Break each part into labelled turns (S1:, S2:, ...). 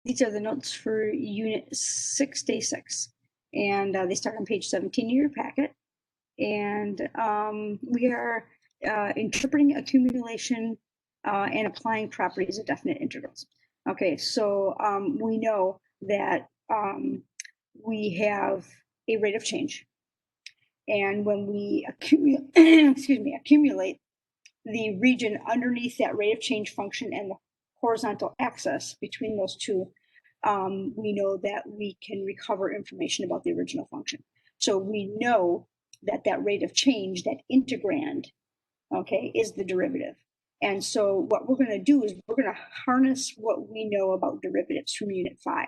S1: These are the notes for Unit 6, Day 6. And they start on page 17 of your packet. And we are interpreting accumulation and applying properties of definite integrals. Okay, so we know that we have a rate of change. And when we accumulate the region underneath that rate of change function and the horizontal axis between those two, we know that we can recover information about the original function. So we know that that rate of change, that integrand, okay, is the derivative. And so what we're going to do is we're going to harness what we know about derivatives from Unit 5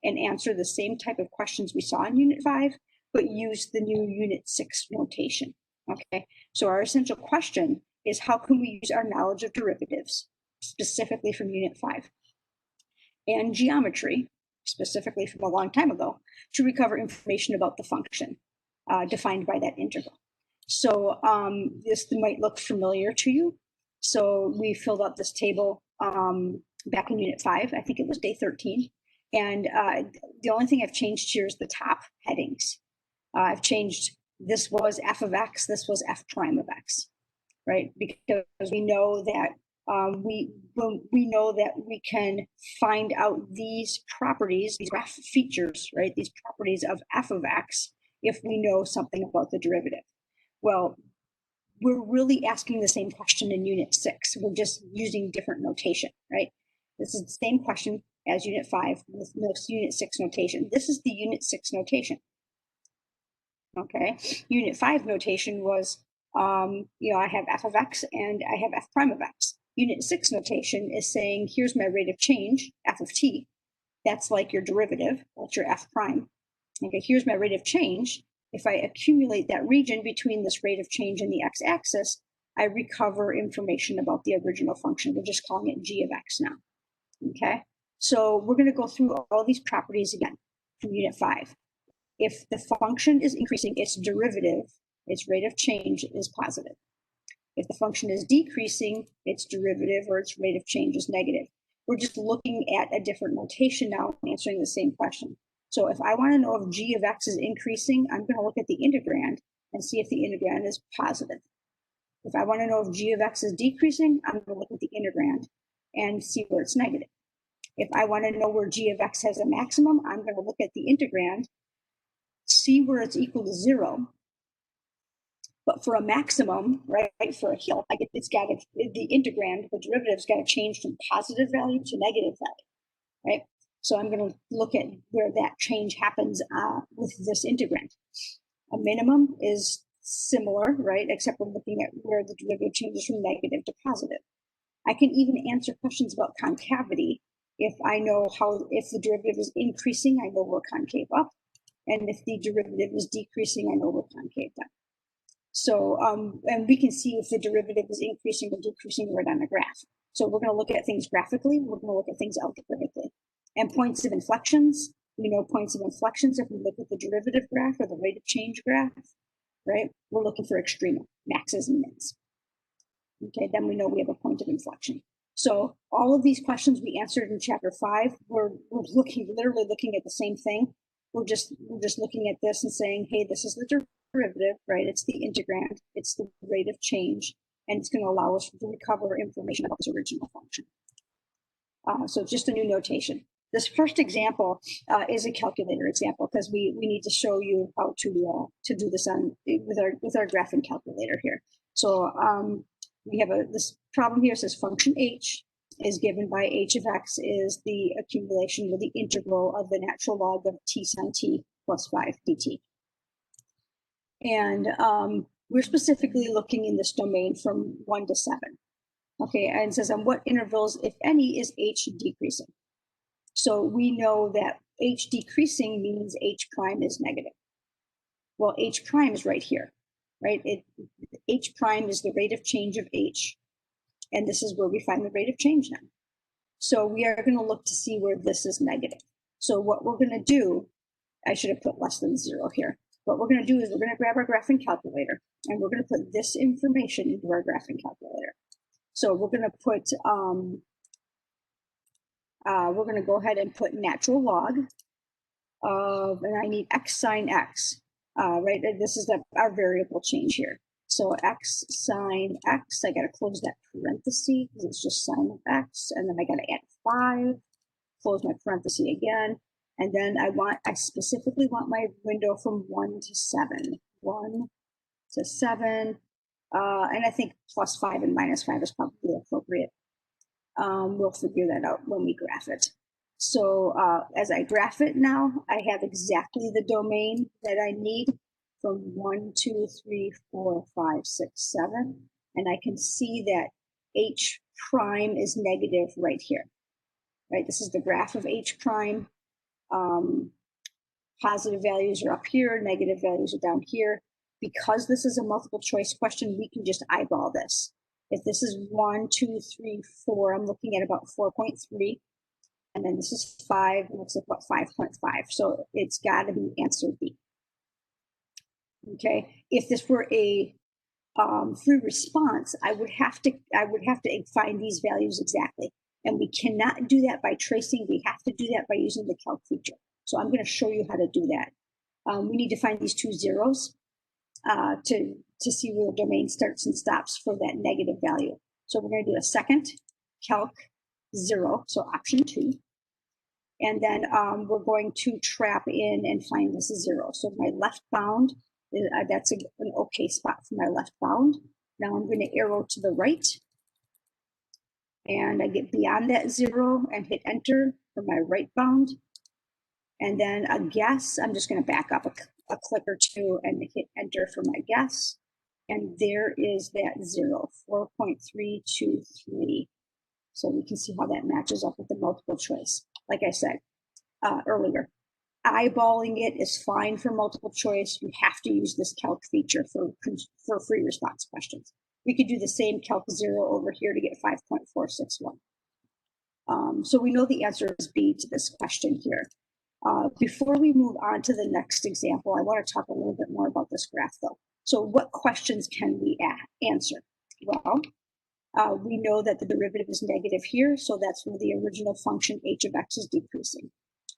S1: and answer the same type of questions we saw in Unit 5, but use the new Unit 6 notation. Okay, so our essential question is how can we use our knowledge of derivatives, specifically from Unit 5, and geometry, specifically from a long time ago, to recover information about the function defined by that integral. So this might look familiar to you. So we filled out this table back in Unit 5, I think it was day 13. And the only thing I've changed here is the top headings. I've changed, this was f of x, this was f prime of x, right? Because we know that we know that we can find out these properties, these graph features, right? These properties of f of x if we know something about the derivative. Well, we're really asking the same question in Unit 6. We're just using different notation, right? This is the same question as Unit 5 with Unit 6 notation. This is the Unit 6 notation. Okay, Unit 5 notation was, I have f of x and I have f prime of x. Unit 6 notation is saying, here's my rate of change, f of t. That's like your derivative, that's your f prime. Okay, here's my rate of change. If I accumulate that region between this rate of change and the x-axis, I recover information about the original function. We're just calling it g of x now. Okay, so we're going to go through all these properties again from Unit 5. If the function is increasing, its derivative, its rate of change is positive. If the function is decreasing, its derivative or its rate of change is negative. We're just looking at a different notation now, answering the same question. So if I want to know if g of x is increasing, I'm going to look at the integrand and see if the integrand is positive. If I want to know if g of x is decreasing, I'm going to look at the integrand and see where it's negative. If I want to know where g of x has a maximum, I'm going to look at the integrand, see where it's equal to 0. But for a maximum, right, for a hill, it's got to, the integrand, the derivative's got to change from positive value to negative value, right? So I'm going to look at where that change happens with this integrand. A minimum is similar, right, except we're looking at where the derivative changes from negative to positive. I can even answer questions about concavity if I know if the derivative is increasing, I know we're concave up. And if the derivative is decreasing, I know we're concave down. So, and we can see if the derivative is increasing or decreasing right on the graph. So we're going to look at things graphically. We're going to look at things algebraically. And points of inflections, we know points of inflections if we look at the derivative graph or the rate of change graph, right? We're looking for extrema, maxes and mins. Okay, then we know we have a point of inflection. So all of these questions we answered in chapter 5, we're literally looking at the same thing. We're just looking at this and saying, hey, this is the derivative, right? It's the integrand, it's the rate of change, and it's going to allow us to recover information about this original function. So just a new notation. This first example is a calculator example because we need to show you how to do this with our graphing calculator here. So we have this problem here. It says function h is given by h of x is the accumulation or the integral of the natural log of t sine t plus 5 dt. And we're specifically looking in this domain from 1 to 7. Okay, and it says on what intervals, if any, is h decreasing? So we know that h decreasing means h prime is negative. Well, h prime is right here, right? H prime is the rate of change of h. And this is where we find the rate of change now. So we are going to look to see where this is negative. So what we're going to do, I should have put less than 0 here. What we're going to do is we're going to grab our graphing calculator and we're going to put this information into our graphing calculator. So we're going to put we're going to go ahead and put natural log of, and I need x sine x, right? This is our variable change here. So x sine x, I got to close that parenthesis because it's just sine of x, and then I got to add 5, close my parenthesis again, and then I specifically want my window from 1 to 7. 1 to 7, and I think plus 5 and minus 5 is probably appropriate. We'll figure that out when we graph it. So as I graph it now, I have exactly the domain that I need from 1, 2, 3, 4, 5, 6, 7. And I can see that H prime is negative right here. Right, this is the graph of H prime. Positive values are up here, negative values are down here. Because this is a multiple choice question, we can just eyeball this. If this is 1, 2, 3, 4, I'm looking at about 4.3. And then this is 5, and looks like about 5.5. So it's got to be answer B. Okay. If this were a free response, I would have to find these values exactly. And we cannot do that by tracing. We have to do that by using the calc feature. So I'm going to show you how to do that. We need to find these 2 zeros to see where the domain starts and stops for that negative value. So we're going to do a second calc 0, so option 2. And then we're going to trap in and find this 0. So my left bound, that's an okay spot for my left bound. Now I'm going to arrow to the right. And I get beyond that 0 and hit enter for my right bound. And then a guess, I'm just going to back up a click or 2 and hit enter for my guess. And there is that 0, 4.323. So we can see how that matches up with the multiple choice. Like I said earlier, eyeballing it is fine for multiple choice. You have to use this calc feature for free response questions. We could do the same calc 0 over here to get 5.461. So we know the answer is B to this question here. Before we move on to the next example, I want to talk a little bit more about this graph though. So what questions can we answer? Well, we know that the derivative is negative here, so that's where the original function h of x is decreasing.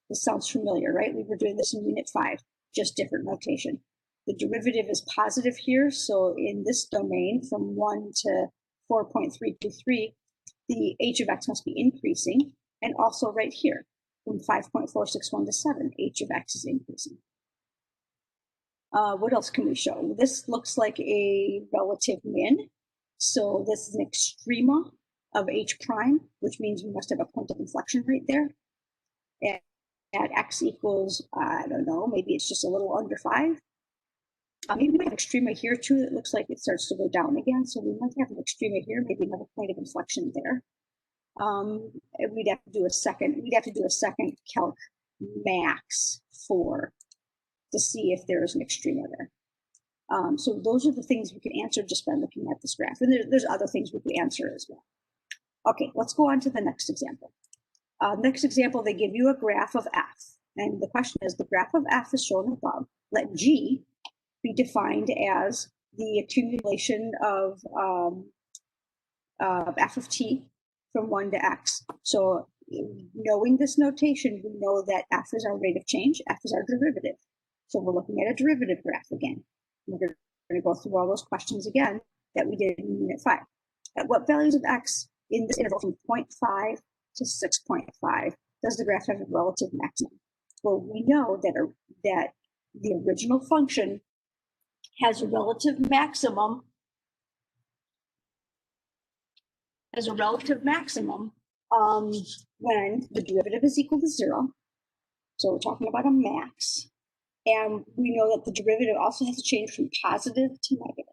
S1: This sounds familiar, right? We were doing this in Unit 5, just different notation. The derivative is positive here, so in this domain from 1 to 4.323, the h of x must be increasing, and also right here, from 5.461 to 7, h of x is increasing. What else can we show? This looks like a relative min. So this is an extrema of h prime, which means we must have a point of inflection right there. And at x equals, I don't know, maybe it's just a little under 5. Maybe we have extrema here too. It looks like it starts to go down again. So we might have an extrema here, maybe another point of inflection there. We'd have to do a second calc max to see if there is an extrema there. So those are the things we can answer just by looking at this graph. And there's other things we could answer as well. Okay, let's go on to the next example. Next example, they give you a graph of f. And the question is, the graph of f is shown above. Let G be defined as the accumulation of f of t from 1 to x. So knowing this notation, we know that f is our rate of change, f is our derivative. So we're looking at a derivative graph again. We're going to go through all those questions again that we did in Unit 5. At what values of x in this interval from 0.5 to 6.5 does the graph have a relative maximum? Well, we know that the original function has a relative maximum when the derivative is equal to 0. So we're talking about a max. And we know that the derivative also has to change from positive to negative.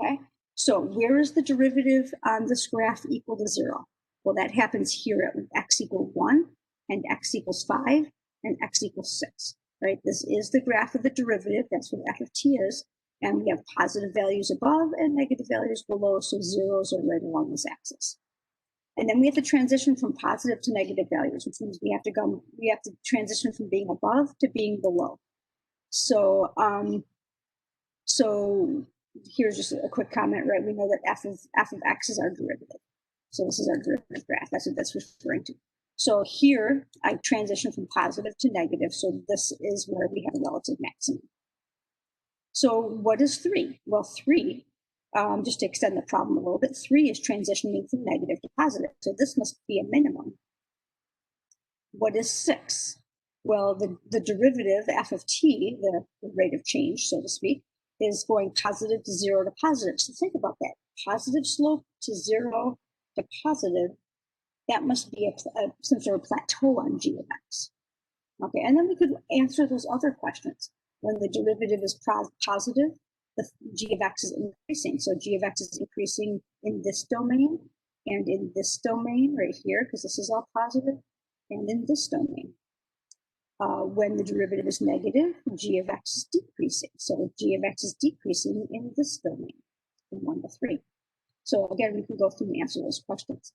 S1: Okay, so where is the derivative on this graph equal to 0? Well, that happens here at x equals 1 and x equals 5 and x equals 6, right? This is the graph of the derivative. That's what f of t is. And we have positive values above and negative values below, so zeros are right along this axis. And then we have to transition from positive to negative values, which means we have to transition from being above to being below. So, so here's just a quick comment, right? We know that f of x is our derivative. So this is our derivative graph. That's what that's referring to. So here I transition from positive to negative. So this is where we have a relative maximum. So what is 3? Well, 3, just to extend the problem a little bit, 3 is transitioning from negative to positive. So this must be a minimum. What is 6? Well, the derivative, f of t, the rate of change, so to speak, is going positive to 0 to positive. So think about that. Positive slope to 0 to positive, that must be some sort of plateau on g of x. Okay, and then we could answer those other questions. When the derivative is positive, the g of x is increasing. So g of x is increasing in this domain and in this domain right here, because this is all positive, and in this domain. When the derivative is negative, g of x is decreasing. So g of x is decreasing in this domain, from 1 to 3. So again, we can go through and answer those questions.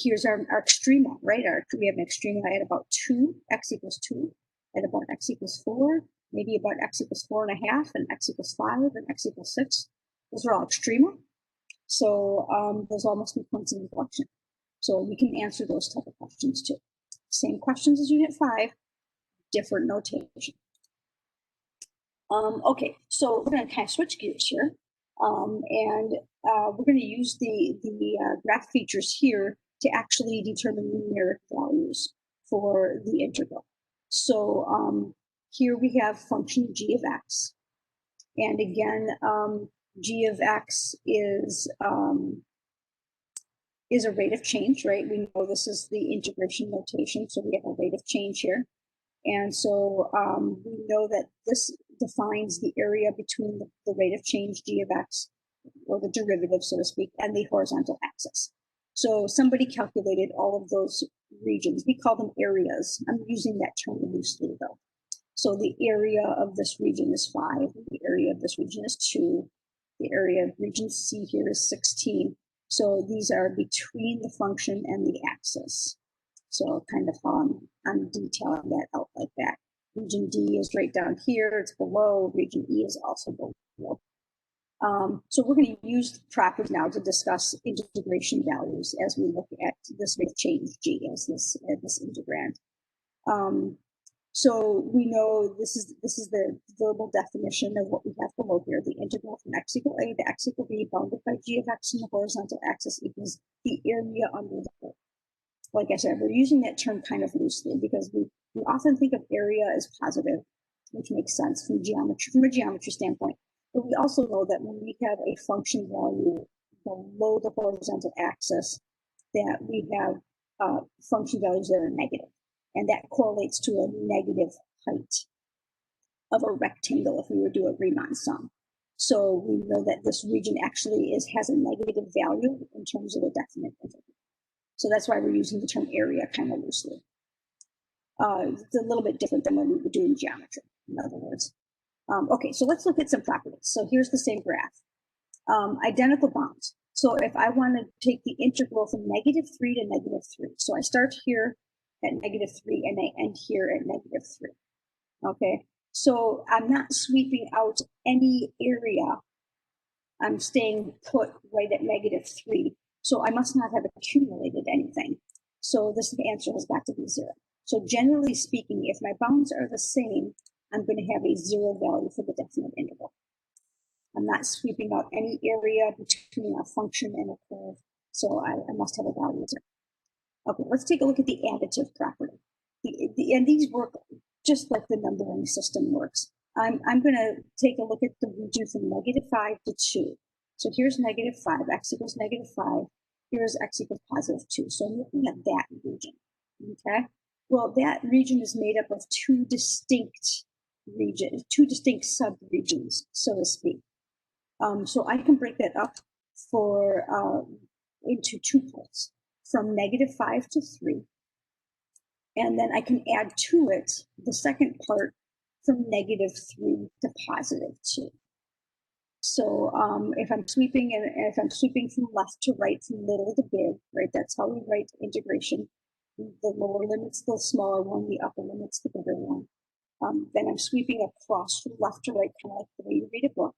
S1: Here's our extrema, right? We have an extrema at about 2, x equals 2, at about x equals 4, maybe about x equals 4.5, and x equals 5, and x equals 6. Those are all extrema. So those all must be points of inflection. So we can answer those type of questions too. Same questions as Unit 5, different notation. Okay, so we're going to kind of switch gears here. And we're going to use the graph features here to actually determine numeric values for the integral. So here we have function g of x. And again, g of x is a rate of change, right? We know this is the integration notation, so we have a rate of change here. And so we know that this defines the area between the rate of change g of x, or the derivative, so to speak, and the horizontal axis. So somebody calculated all of those regions. We call them areas. I'm using that term loosely, though. So the area of this region is 5. The area of this region is 2. The area of region C here is 16. So these are between the function and the axis. So kind of I'm detailing that out like that. Region D is right down here, it's below. Region E is also below. So we're going to use the properties now to discuss integration values as we look at this rate of change G as this integrand. So we know this is the verbal definition of what we have below here. The integral from x equal a to x equal b bounded by g of x in the horizontal axis equals the area under the curve. Like I said, we're using that term kind of loosely because we often think of area as positive, which makes sense from a geometry standpoint. But we also know that when we have a function value below the horizontal axis, that we have function values that are negative. And that correlates to a negative height of a rectangle if we were to do a Riemann sum. So we know that this region actually has a negative value in terms of a definite integral. So that's why we're using the term area kind of loosely. It's a little bit different than when we were doing geometry, in other words. Okay, so let's look at some properties. So here's the same graph. Identical bounds. So if I want to take the integral from -3 to -3, so I start here at -3 and I end here at -3. Okay, so I'm not sweeping out any area. I'm staying put right at -3. So I must not have accumulated anything. So this answer has got to be 0. So generally speaking, if my bounds are the same, I'm going to have a 0 value for the definite integral. I'm not sweeping out any area between a function and a curve. So I must have a value 0. Okay, let's take a look at the additive property. And these work just like the numbering system works. I'm going to take a look at the region from -5 to 2. So here's -5, x equals -5. Here's x equals +2. So I'm looking at that region. Okay. Well, that region is made up of two distinct subregions, so to speak. So I can break that up into 2 parts, from -5 to 3. And then I can add to it the second part from -3 to +2. So if I'm sweeping from left to right, from little to big, right? That's how we write integration. The lower limit's the smaller one, the upper limit's the bigger one. Then I'm sweeping across from left to right, kind of like the way you read a book.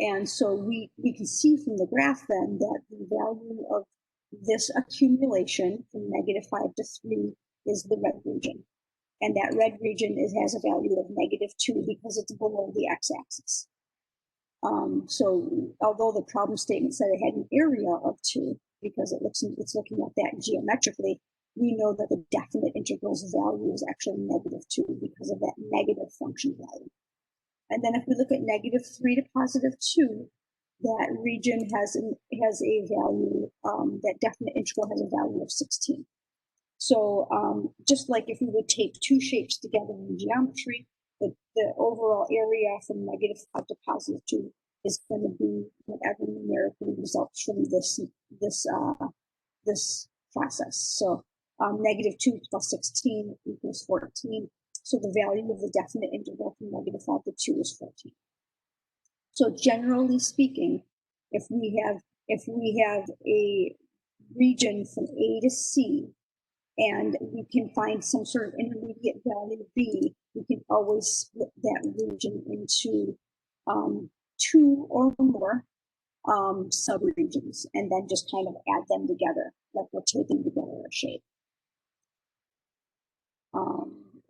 S1: And so we can see from the graph then that the value of this accumulation from -5 to 3 is the red region. And that red region has a value of -2 because it's below the x-axis. So although the problem statement said it had an area of 2, because it's looking at that geometrically, we know that the definite integral's value is actually -2 because of that negative function value. And then if we look at -3 to +2, that region has a value, that definite integral has a value of 16. So just like if we would take two shapes together in geometry, the overall area from -5 to +2 is going to be whatever numerically results from this process. So -2 plus 16 equals 14. So the value of the definite integral from -5 to 2 is 14. So generally speaking, if we have a region from A to C, and we can find some sort of intermediate value B, we can always split that region into 2 or more subregions, and then just kind of add them together, like we're taking together a shape.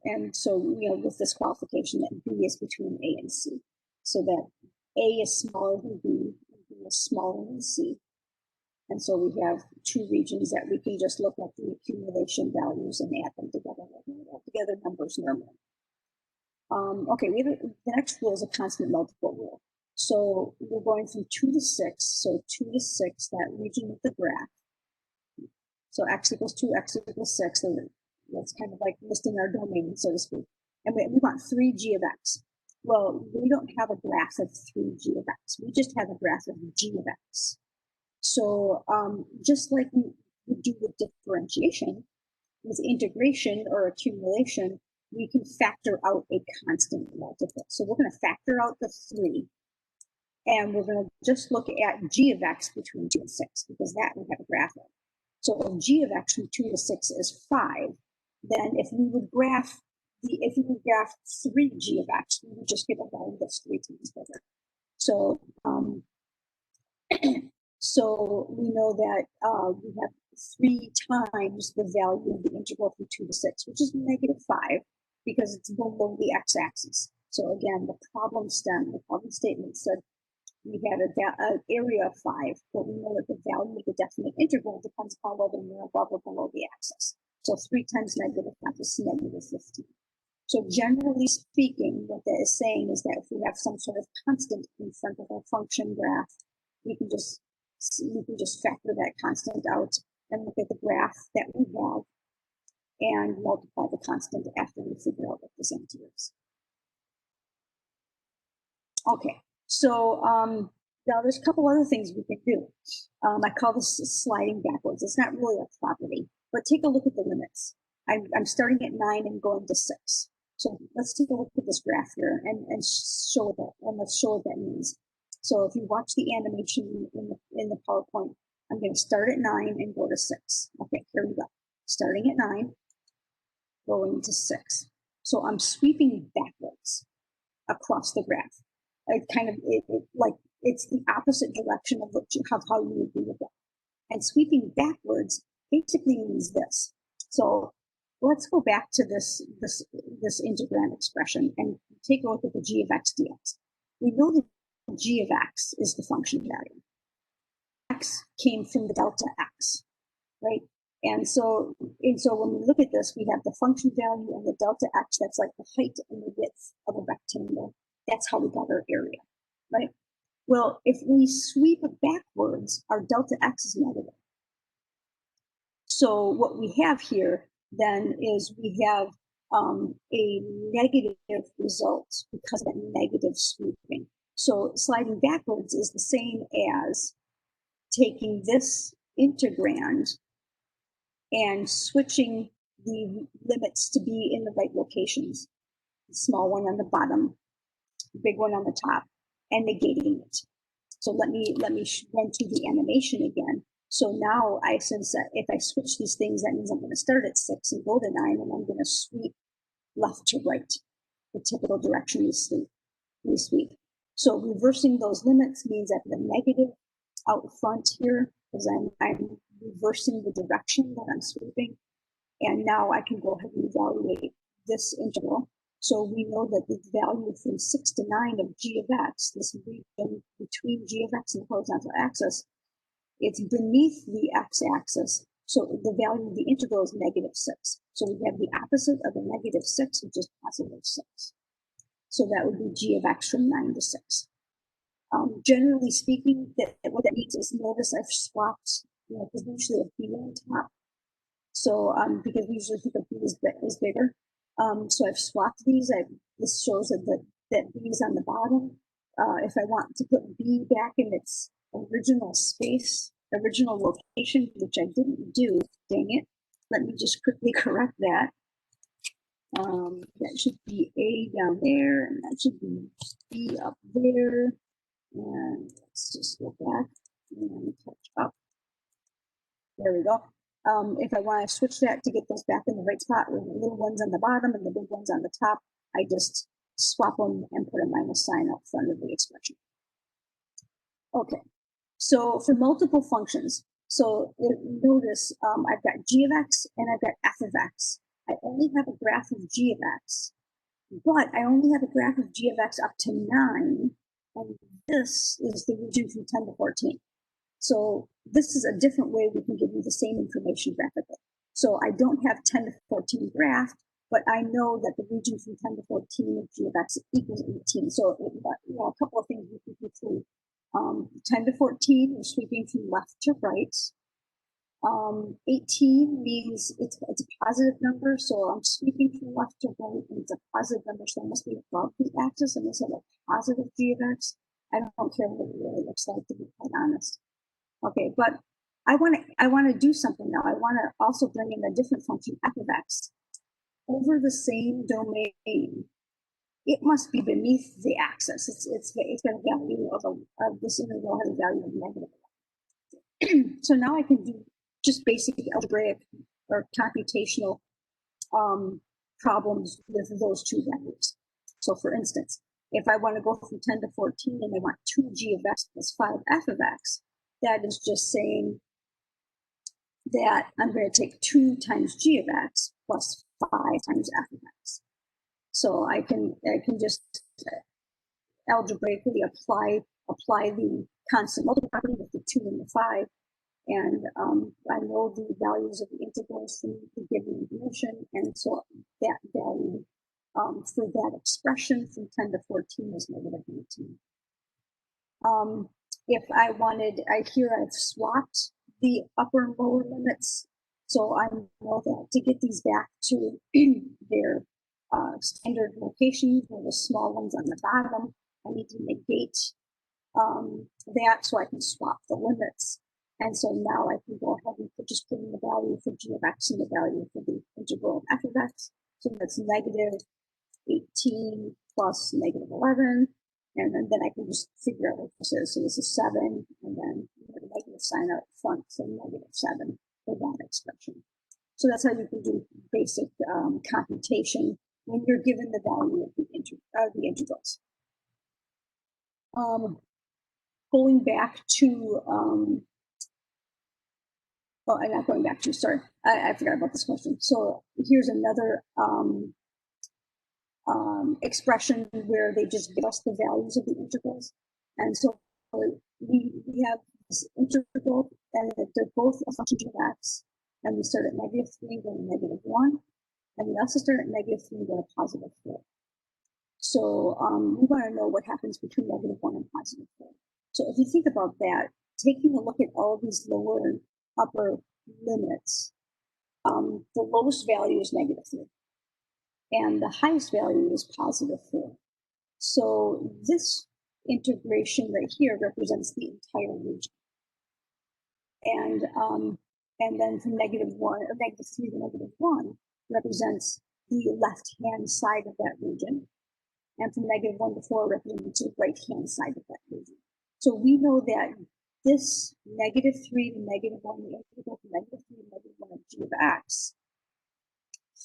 S1: And so, with this qualification that B is between A and C, so that A is smaller than B, and B is smaller than C. And so we have 2 regions that we can just look at the accumulation values and add them together, add together numbers normally. Okay, the next rule is a constant multiple rule. So we're going from 2 to 6. So 2 to 6, that region of the graph. So x equals 2, x equals 6. So that's kind of like listing our domain, so to speak. And we want 3g of x. Well, we don't have a graph of 3g of x. We just have a graph of g of x. So just like we do with differentiation, with integration or accumulation, we can factor out a constant multiple. So we're going to factor out the 3, and we're going to just look at g of x between 2 and 6, because that we have a graph of. So if g of x from 2 to 6 is 5, then if we would graph 3g of x, we would just get a value that's 3 times bigger. So so we know that we have 3 times the value of the integral from 2 to 6, which is -5, because it's below the x-axis. So again, the problem statement said we had an area of 5, but we know that the value of the definite integral depends upon whether we're above or below the axis. So 3 times -5 is -15. So generally speaking, what that is saying is that if we have some sort of constant in front of our function graph, we can just factor that constant out and look at the graph that we have and multiply the constant after we figure out what this answer is. Okay, so now there's a couple other things we can do. I call this sliding backwards. It's not really a property, but take a look at the limits. I'm starting at 9 and going to 6. So let's take a look at this graph here and show that, and let's show what that means. So if you watch the animation in the PowerPoint, I'm going to start at 9 and go to 6. Okay, here we go. Starting at 9, going to 6. So I'm sweeping backwards across the graph. It's the opposite direction of how you would do with that. And sweeping backwards basically means this. So let's go back to this integrand expression and take a look at the g of x dx. We know that g of x is the function value. X came from the delta x, right? And so when we look at this, we have the function value and the delta x. That's like the height and the width of a rectangle. That's how we got our area, right? Well, if we sweep backwards, our delta x is negative. So what we have here then is we have a negative result because of that negative sweeping. So sliding backwards is the same as taking this integrand and switching the limits to be in the right locations. The small one on the bottom, the big one on the top, and negating it. So let me run through the animation again. So now since if I switch these things, that means I'm going to start at 6 and go to 9, and I'm going to sweep left to right, the typical direction we sweep. So reversing those limits means that the negative out front here, because I'm reversing the direction that I'm sweeping. And now I can go ahead and evaluate this integral. So we know that the value from 6 to 9 of g of x, this region between g of x and the horizontal axis, it's beneath the x-axis. So the value of the integral is -6. So we have the opposite of a -6, which is +6. So that would be g of x from 9 to 6. Generally speaking, what that means is, notice I've swapped, because we usually have b on top. So because we usually think of b as bigger. So I've swapped these. This shows that b is on the bottom. If I want to put b back in its original space, original location, which I didn't do, dang it. Let me just quickly correct that. That should be a down there, and that should be b up there. And let's just go back and touch up. There we go. If I want to switch that to get those back in the right spot with the little ones on the bottom and the big ones on the top, I just swap them and put a minus sign up front of the expression. Okay, so for multiple functions, so notice I've got g of x and I've got f of x. I only have a graph of g of x, but I only have a graph of g of x up to 9, and this is the region from 10 to 14. So this is a different way we can give you the same information graphically. So I don't have 10 to 14 graphed, but I know that the region from 10 to 14 of g of x equals 18. So a couple of things we can do through. 10 to 14, we're sweeping from left to right. 18 means it's a positive number, so I'm sweeping from left to right, and it's a positive number, so I must be above the axis, and this is a positive g of x. I don't care what it really looks like, to be quite honest. Okay, but I want to do something now. I want to also bring in a different function, f of x, over the same domain. It must be beneath the axis. It's got a value of this integral has a value of -1. So now I can do just basic algebraic or computational problems with those two values. So for instance, if I want to go from 10 to 14 and I want 2g of x plus 5f of x, that is just saying that I'm going to take 2 times g of x plus 5 times f of x. So I can just algebraically apply the constant multiple property with the 2 and the 5, and I know the values of the integrals from the given information, and so that value for that expression from 10 to 14 is -18. If I wanted, I've swapped the upper and lower limits, so I know that to get these back to their standard locations, where the small ones on the bottom, I need to negate that, so I can swap the limits. And so now I can go ahead and just put in the value for g of x and the value for the integral of f of x. So that's -18 plus -11. And then I can just figure out what this is. So this is 7, and then the negative sign out front, so -7 for that expression. So that's how you can do basic computation when you're given the value of the integrals. Going back to, well, I'm not going back to, sorry, I forgot about this question. So here's another expression where they just give us the values of the integrals. And so we have this integral, and they're both a function of x, and we start at -3 and go to -1, and we also start at -3 and go to +4. So we want to know what happens between -1 and +4. So if you think about that, taking a look at all these lower and upper limits, the lowest value is -3. And the highest value is +4. So this integration right here represents the entire region. And then from -1 or -3 to -1 represents the left-hand side of that region. And from -1 to 4 represents the right-hand side of that region. So we know that this -3 to -1, the integral from -3 to -1 of g of x,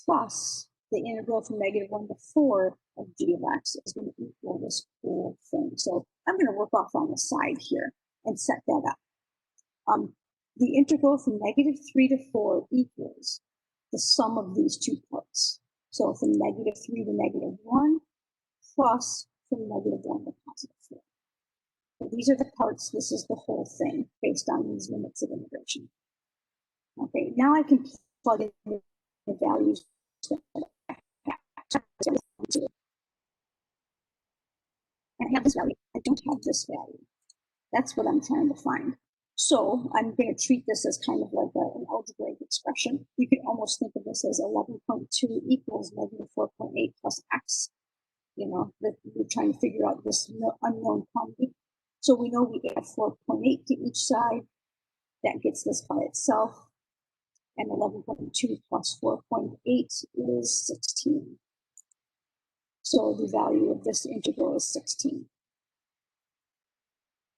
S1: plus the integral from -1 to 4 of g of x is going to equal this whole thing. So I'm going to work off on the side here and set that up. the integral from -3 to 4 equals the sum of these two parts. So from -3 to -1 plus from -1 to +4. So these are the parts, this is the whole thing based on these limits of integration. Okay, now I can plug in the values. I have this value, I don't have this value. That's what I'm trying to find. So I'm going to treat this as kind of like an algebraic expression. You could almost think of this as 11.2 equals -4.8 plus x. You know, that we're trying to figure out this unknown quantity. So we know we add 4.8 to each side. That gets this by itself. And 11.2 plus 4.8 is 16. So the value of this integral is 16.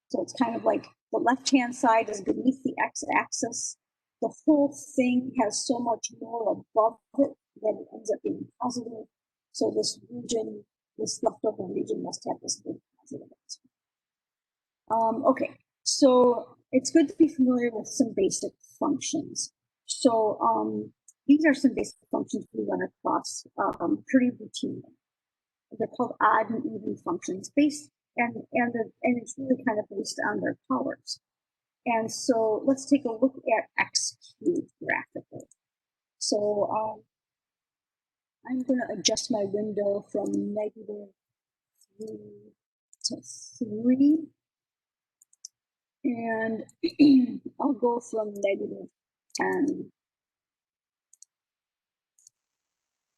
S1: So it's kind of like the left-hand side is beneath the x-axis. The whole thing has so much more above it that it ends up being positive. So this region, this leftover region must have this big positive answer. Okay, so it's good to be familiar with some basic functions. So these are some basic functions we run across pretty routinely. They're called odd and even functions based, and it's really kind of based on their powers. And so let's take a look at x cubed graphically. So I'm going to adjust my window from -3 to 3. And I'll go from -10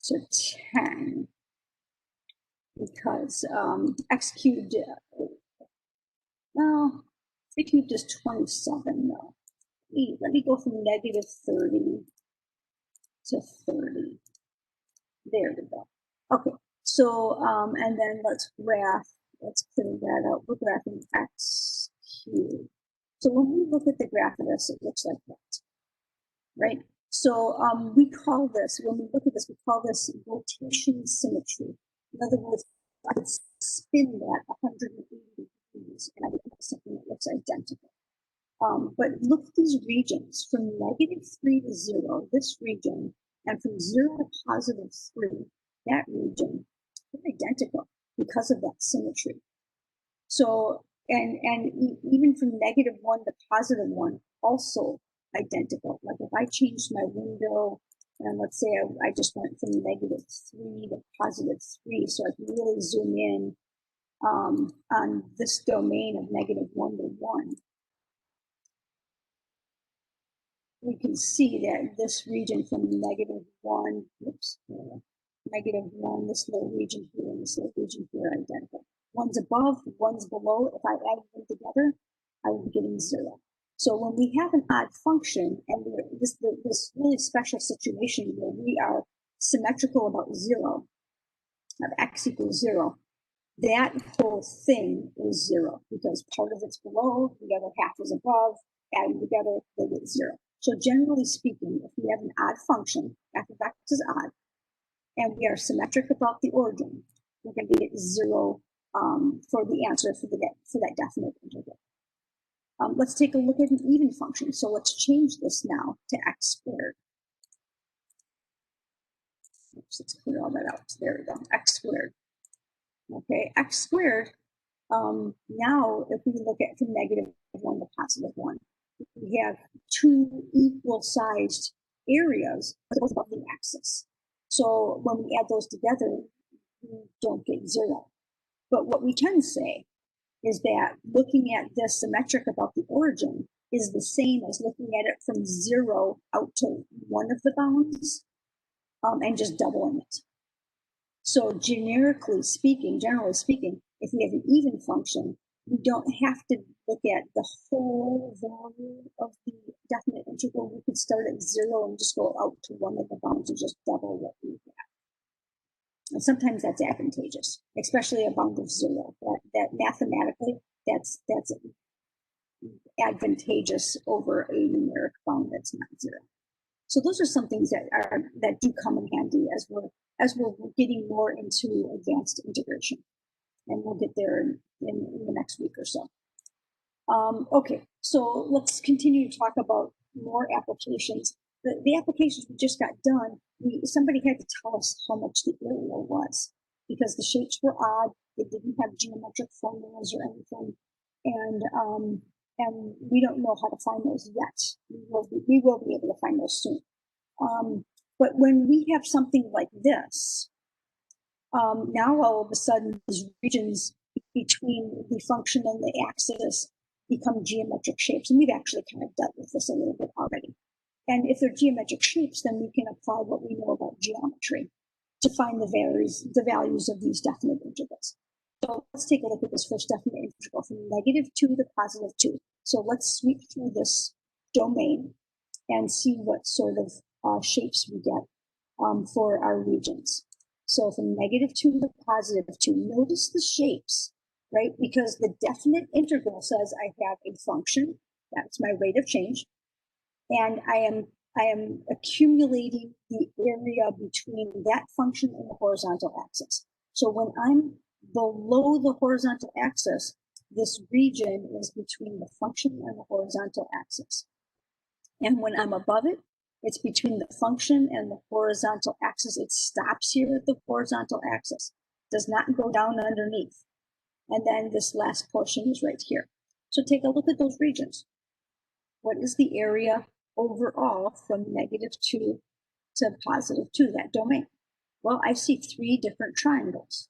S1: to 10 because x cubed, well, 3 cubed is 27 though. Let me go from -30 to 30. There we go. Okay, so and then let's clear that out. We're graphing x cubed. So when we look at the graph of this, it looks like that, right? So we call this, when we look at this, we call this rotation symmetry. In other words, I could spin that 180 degrees and I would have something that looks identical. But look at these regions from -3 to 0, this region, and from 0 to +3, that region, they're identical because of that symmetry. So, and even from -1 to +1, also identical. Like if I changed my window, and let's say I just went from -3 to +3, so I can really zoom in on this domain of -1 to 1. We can see that this region from -1, -1, this little region here and this little region here are identical. One's above, one's below. If I add them together, I would be getting 0. So when we have an odd function and this really special situation where we are symmetrical about 0, of x equals 0, that whole thing is 0 because part of it's below, the other half is above, add them together, they get 0. So generally speaking, if we have an odd function, f of x is odd, and we are symmetric about the origin, we're going to get 0 for the answer for that definite integral. Let's take a look at an even function. So let's change this now to x squared. Oops, let's clear all that out. There we go, x squared. Okay, x squared, now if we look at from -1 to +1, we have two equal-sized areas above the axis. So when we add those together, we don't get 0. But what we can say is that looking at this symmetric about the origin is the same as looking at it from 0 out to one of the bounds and just doubling it. So generally speaking, if we have an even function, we don't have to look at the whole value of the definite integral. We could start at 0 and just go out to one of the bounds and just double what we have. And sometimes that's advantageous, especially a bound of 0. That mathematically, that's advantageous over a numeric bound that's not 0. So those are some things that do come in handy as we're getting more into advanced integration, and we'll get there in the next week or so. Okay, so let's continue to talk about more applications. The applications we just got done, somebody had to tell us how much the area was, because the shapes were odd, they didn't have geometric formulas or anything, and we don't know how to find those yet. We will be able to find those soon. But when we have something like this, now all of a sudden these regions between the function and the axis become geometric shapes, and we've actually kind of dealt with this a little bit already. And if they're geometric shapes, then we can apply what we know about geometry to find the values of these definite integrals. So let's take a look at this first definite integral from -2 to +2. So let's sweep through this domain and see what sort of shapes we get for our regions. So from -2 to +2, notice the shapes, right? Because the definite integral says I have a function, that's my rate of change, and I am accumulating the area between that function and the horizontal axis. So when I'm below the horizontal axis, this region is between the function and the horizontal axis. And when I'm above it, it's between the function and the horizontal axis. It stops here at the horizontal axis, does not go down underneath. And then this last portion is right here. So take a look at those regions. What is the area overall from -2 to +2, that domain? Well, I see 3 different triangles.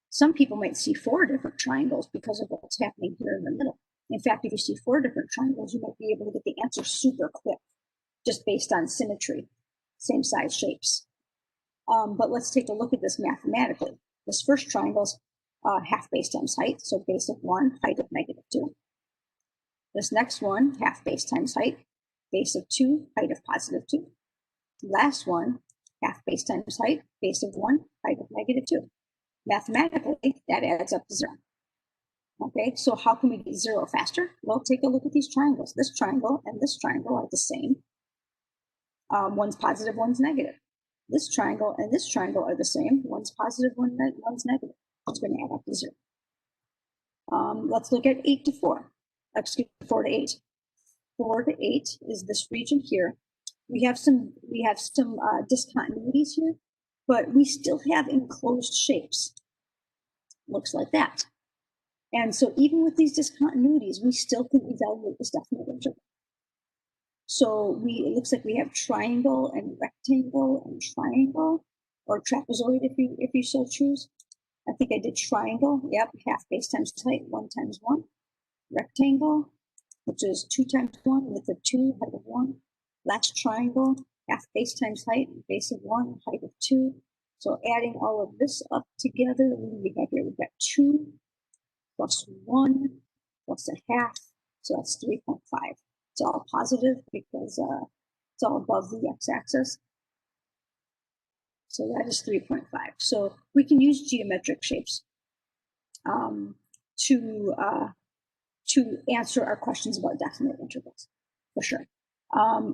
S1: Some people might see 4 different triangles because of what's happening here in the middle. In fact, if you see 4 different triangles, you might be able to get the answer super quick, just based on symmetry, same size shapes. But let's take a look at this mathematically. This first triangle is half base times height, so base of 1, height of -2. This next one, half base times height, base of 2, height of +2. Last one, half base times height, base of 1, height of -2. Mathematically, that adds up to 0. Okay, so how can we get 0 faster? Well, take a look at these triangles. This triangle and this triangle are the same. One's positive, one's negative. This triangle and this triangle are the same. One's positive, one's negative. It's going to add up to 0. Let's look at 8 to 4. Excuse me, 4 to 8. 4 to 8 is this region here. We have some discontinuities here, but we still have enclosed shapes. Looks like that. And so even with these discontinuities, we still can evaluate this definite integral. So it looks like we have triangle and rectangle and triangle, or trapezoid if you so choose. I think I did triangle. Yep, half base times height, 1 times 1. Rectangle, which is 2 times 1, width of 2, height of 1. Last triangle, half base times height, base of 1, height of 2. So adding all of this up together, what do we got here? We've got 2 plus 1 plus a half, so that's 3.5. It's all positive because it's all above the x-axis. So that is 3.5. So we can use geometric shapes to answer our questions about definite integrals, for sure.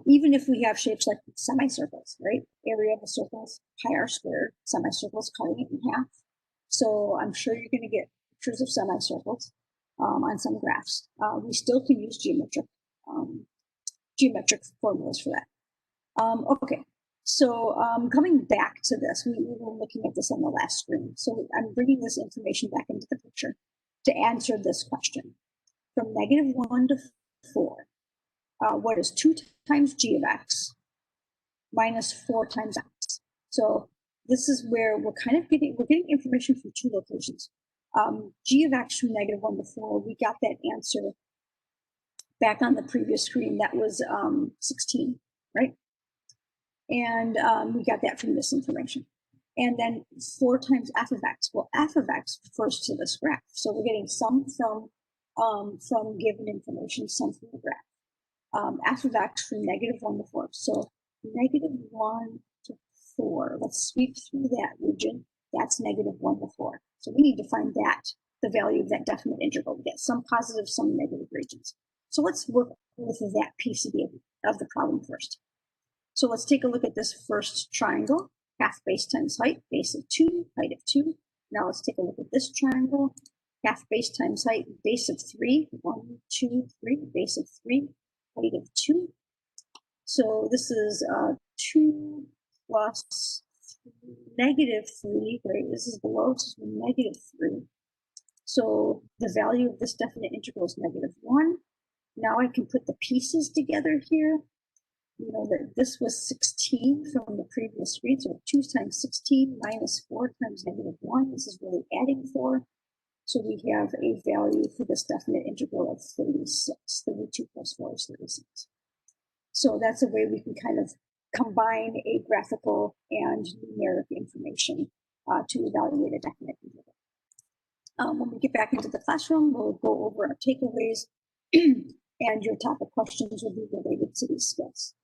S1: Even if we have shapes like semicircles, right? Area of a circle is pi r squared. Semicircles, cutting it in half. So I'm sure you're going to get pictures of semicircles on some graphs. We still can use geometric formulas for that. Okay, so coming back to this, we were looking at this on the last screen. So I'm bringing this information back into the picture to answer this question. From -1 to 4, what is 2 times g of x minus 4 times x? So this is where we're getting information from 2 locations. G of x from -1 to 4, we got that answer back on the previous screen. That was 16, right? And we got that from this information. And then 4 times f of x. Well, f of x refers to this graph. So we're getting some from given information, some from the graph. F of x from -1 to 4. So -1 to 4. Let's sweep through that region. That's -1 to 4. So we need to find the value of that definite integral. We get some positive, some negative regions. So let's work with that piece of the problem first. So let's take a look at this first triangle. Half base times height, base of 2, height of 2. Now let's take a look at this triangle. half base times height, base of 3, 1, 2, 3, base of 3, height of 2. So this is 2 plus negative 3, right? This is below, this is negative 3. So the value of this definite integral is negative 1. Now I can put the pieces together here. You know that this was 16 from the previous read, so 2 times 16 minus 4 times negative 1. This is really adding 4. So we have a value for this definite integral of 36. 32 plus 4 is 36. So that's a way we can kind of combine a graphical and numeric information to evaluate a definite integral. When we get back into the classroom, we'll go over our takeaways and your topic questions will be related to these skills.